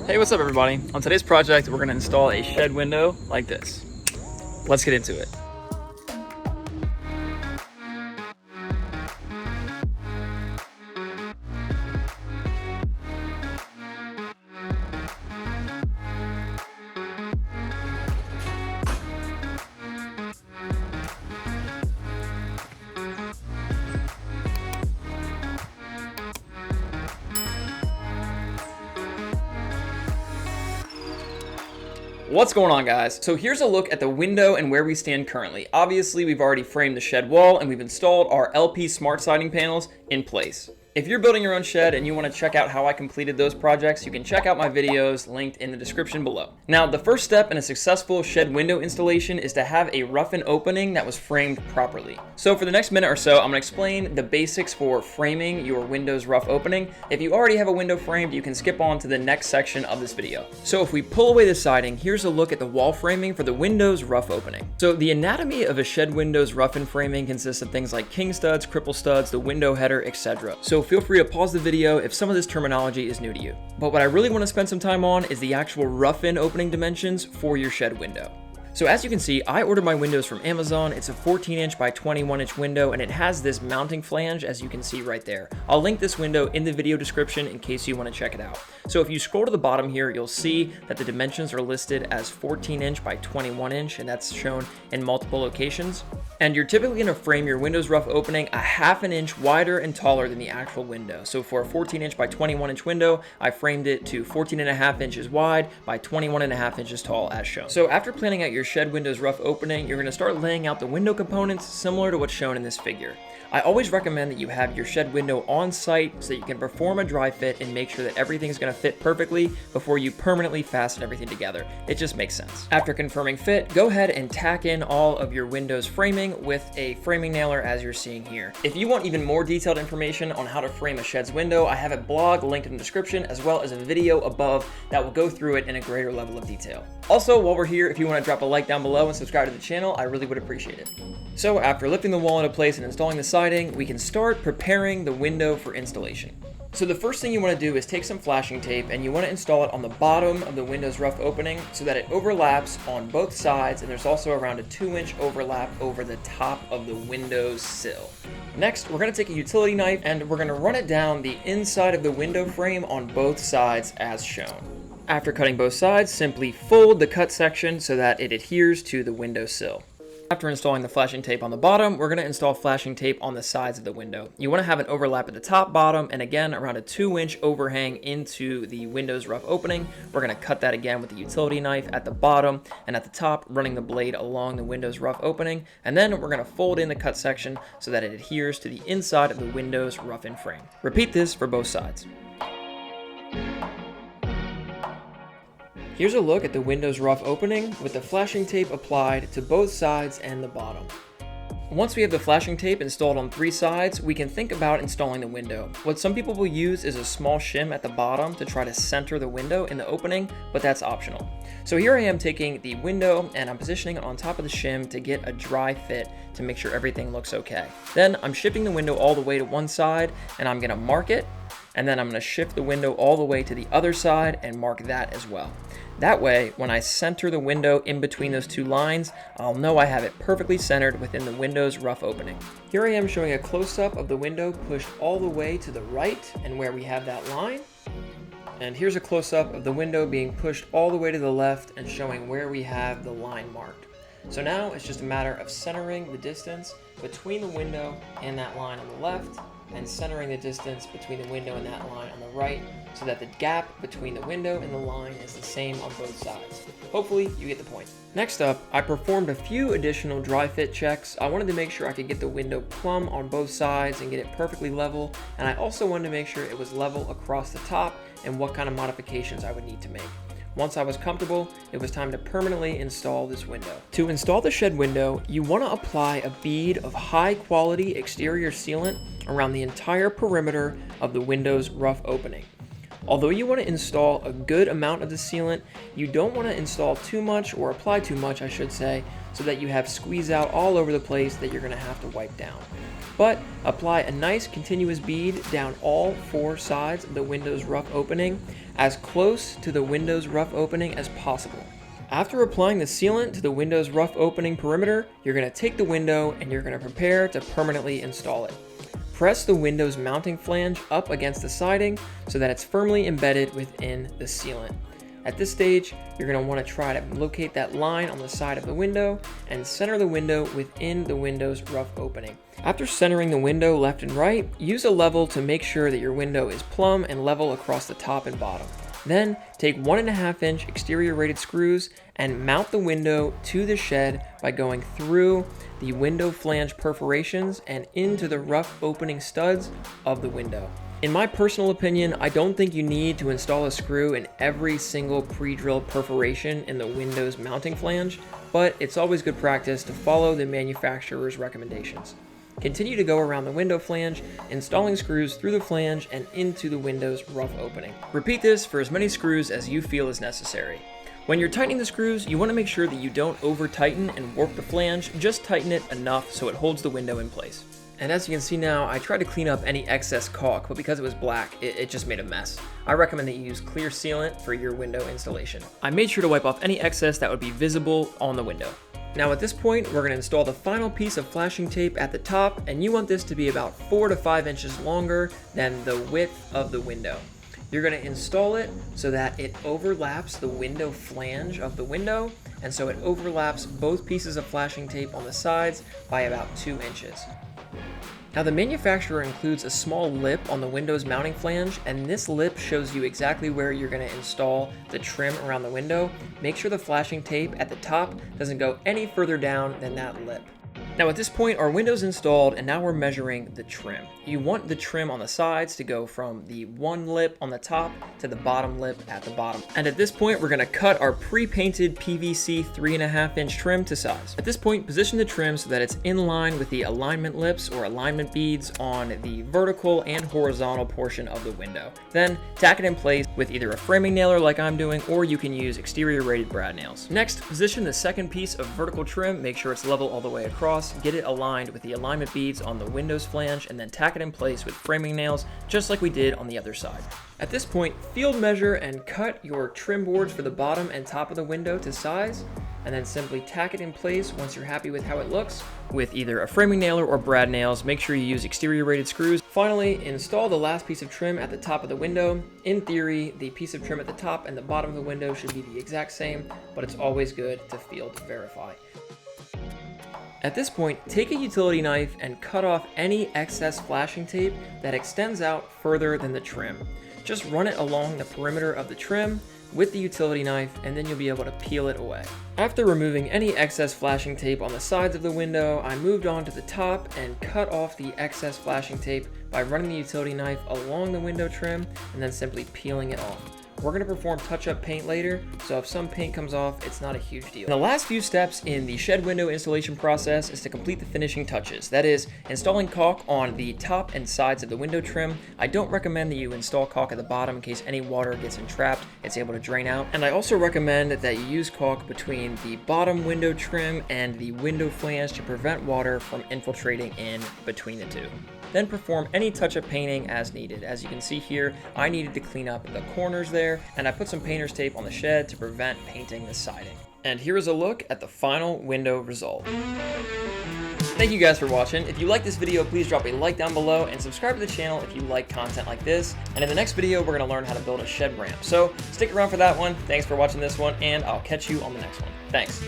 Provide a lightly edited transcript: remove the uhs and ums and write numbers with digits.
Hey, what's up everybody? On today's project, we're gonna install a shed window like this. Let's get into it. What's going on, guys? So here's a look at the window and where we stand currently. Obviously, we've already framed the shed wall and we've installed our LP Smart Siding panels in place. If you're building your own shed and you want to check out how I completed those projects, you can check out my videos linked in the description below. Now, the first step in a successful shed window installation is to have a roughen opening that was framed properly. So for the next minute or so, I'm going to explain the basics for framing your window's rough opening. If you already have a window framed, you can skip on to the next section of this video. So if we pull away the siding, here's a look at the wall framing for the window's rough opening. So the anatomy of a shed window's roughen framing consists of things like king studs, cripple studs, the window header, etc. So feel free to pause the video if some of this terminology is new to you. But what I really want to spend some time on is the actual roughen opening dimensions for your shed window. So as you can see, I ordered my windows from Amazon. It's a 14-inch by 21-inch window, and it has this mounting flange, as you can see right there. I'll link this window in the video description in case you want to check it out. So if you scroll to the bottom here, you'll see that the dimensions are listed as 14-inch by 21-inch, and that's shown in multiple locations. And you're typically going to frame your window's rough opening a half an inch wider and taller than the actual window. So for a 14-inch by 21-inch window, I framed it to 14.5 inches wide by 21.5 inches tall as shown. So after planning out your shed window's rough opening, you're going to start laying out the window components similar to what's shown in this figure. I always recommend that you have your shed window on site so that you can perform a dry fit and make sure that everything's going to fit perfectly before you permanently fasten everything together. It just makes sense. After confirming fit, go ahead and tack in all of your window's framing with a framing nailer as you're seeing here. If you want even more detailed information on how to frame a shed's window, I have a blog linked in the description as well as a video above that will go through it in a greater level of detail. Also, while we're here, if you want to drop a like down below and subscribe to the channel, I really would appreciate it. So after lifting the wall into place and installing the siding, we can start preparing the window for installation. So the first thing you want to do is take some flashing tape and you want to install it on the bottom of the window's rough opening so that it overlaps on both sides, and there's also around a 2-inch overlap over the top of the window's sill. Next, we're going to take a utility knife and we're going to run it down the inside of the window frame on both sides as shown. After cutting both sides, simply fold the cut section so that it adheres to the window sill. After installing the flashing tape on the bottom, we're going to install flashing tape on the sides of the window. You want to have an overlap at the top, bottom, and again around a 2-inch overhang into the window's rough opening. We're going to cut that again with the utility knife at the bottom and at the top, running the blade along the window's rough opening, and then we're going to fold in the cut section so that it adheres to the inside of the window's rough-in frame. Repeat this for both sides. Here's a look at the window's rough opening with the flashing tape applied to both sides and the bottom. Once we have the flashing tape installed on 3 sides, we can think about installing the window. What some people will use is a small shim at the bottom to try to center the window in the opening, but that's optional. So here I am taking the window and I'm positioning it on top of the shim to get a dry fit to make sure everything looks okay. Then I'm shifting the window all the way to one side and I'm going to mark it, and then I'm going to shift the window all the way to the other side and mark that as well. That way, when I center the window in between those 2 lines, I'll know I have it perfectly centered within the window's rough opening. Here I am showing a close-up of the window pushed all the way to the right and where we have that line. And here's a close-up of the window being pushed all the way to the left and showing where we have the line marked. So now it's just a matter of centering the distance between the window and that line on the left, and centering the distance between the window and that line on the right so that the gap between the window and the line is the same on both sides. Hopefully you get the point. Next up, I performed a few additional dry fit checks. I wanted to make sure I could get the window plumb on both sides and get it perfectly level, and I also wanted to make sure it was level across the top and what kind of modifications I would need to make. Once I was comfortable, it was time to permanently install this window. To install the shed window, you want to apply a bead of high quality exterior sealant around the entire perimeter of the window's rough opening. Although you want to install a good amount of the sealant, you don't want to install too much, or apply too much I should say, so that you have squeeze out all over the place that you're going to have to wipe down. But apply a nice continuous bead down all 4 sides of the window's rough opening, as close to the window's rough opening as possible. After applying the sealant to the window's rough opening perimeter, you're going to take the window and you're going to prepare to permanently install it. Press the window's mounting flange up against the siding so that it's firmly embedded within the sealant. At this stage, you're going to want to try to locate that line on the side of the window and center the window within the window's rough opening. After centering the window left and right, use a level to make sure that your window is plumb and level across the top and bottom. Then take 1.5-inch exterior rated screws and mount the window to the shed by going through the window flange perforations and into the rough opening studs of the window. In my personal opinion, I don't think you need to install a screw in every single pre-drilled perforation in the window's mounting flange, but it's always good practice to follow the manufacturer's recommendations. Continue to go around the window flange, installing screws through the flange and into the window's rough opening. Repeat this for as many screws as you feel is necessary. When you're tightening the screws, you want to make sure that you don't over tighten and warp the flange, just tighten it enough so it holds the window in place. And as you can see now, I tried to clean up any excess caulk, but because it was black, it just made a mess. I recommend that you use clear sealant for your window installation. I made sure to wipe off any excess that would be visible on the window. Now at this point, we're going to install the final piece of flashing tape at the top, and you want this to be about 4 to 5 inches longer than the width of the window. You're going to install it so that it overlaps the window flange of the window, and so it overlaps both pieces of flashing tape on the sides by about 2 inches. Now the manufacturer includes a small lip on the window's mounting flange, and this lip shows you exactly where you're going to install the trim around the window. Make sure the flashing tape at the top doesn't go any further down than that lip. Now at this point, our window's installed, and now we're measuring the trim. You want the trim on the sides to go from the one lip on the top to the bottom lip at the bottom. And at this point, we're gonna cut our pre-painted PVC 3.5-inch trim to size. At this point, position the trim so that it's in line with the alignment lips or alignment beads on the vertical and horizontal portion of the window. Then tack it in place with either a framing nailer like I'm doing, or you can use exterior rated brad nails. Next, position the second piece of vertical trim, make sure it's level all the way across, get it aligned with the alignment beads on the window's flange, and then tack it in place with framing nails, just like we did on the other side. At this point, field measure and cut your trim boards for the bottom and top of the window to size, and then simply tack it in place once you're happy with how it looks with either a framing nailer or brad nails. Make sure you use exterior rated screws. Finally, install the last piece of trim at the top of the window. In theory, the piece of trim at the top and the bottom of the window should be the exact same, but it's always good to field verify. At this point, take a utility knife and cut off any excess flashing tape that extends out further than the trim. Just run it along the perimeter of the trim with the utility knife, and then you'll be able to peel it away. After removing any excess flashing tape on the sides of the window, I moved on to the top and cut off the excess flashing tape by running the utility knife along the window trim and then simply peeling it off. We're going to perform touch-up paint later, so if some paint comes off, it's not a huge deal. And the last few steps in the shed window installation process is to complete the finishing touches. That is, installing caulk on the top and sides of the window trim. I don't recommend that you install caulk at the bottom in case any water gets entrapped, it's able to drain out. And I also recommend that you use caulk between the bottom window trim and the window flange to prevent water from infiltrating in between the two. Then perform any touch-up painting as needed. As you can see here, I needed to clean up the corners there, and I put some painter's tape on the shed to prevent painting the siding. And here is a look at the final window result. Thank you guys for watching. If you like this video, please drop a like down below and subscribe to the channel if you like content like this. And in the next video, we're gonna learn how to build a shed ramp. So stick around for that one. Thanks for watching this one, and I'll catch you on the next one. Thanks.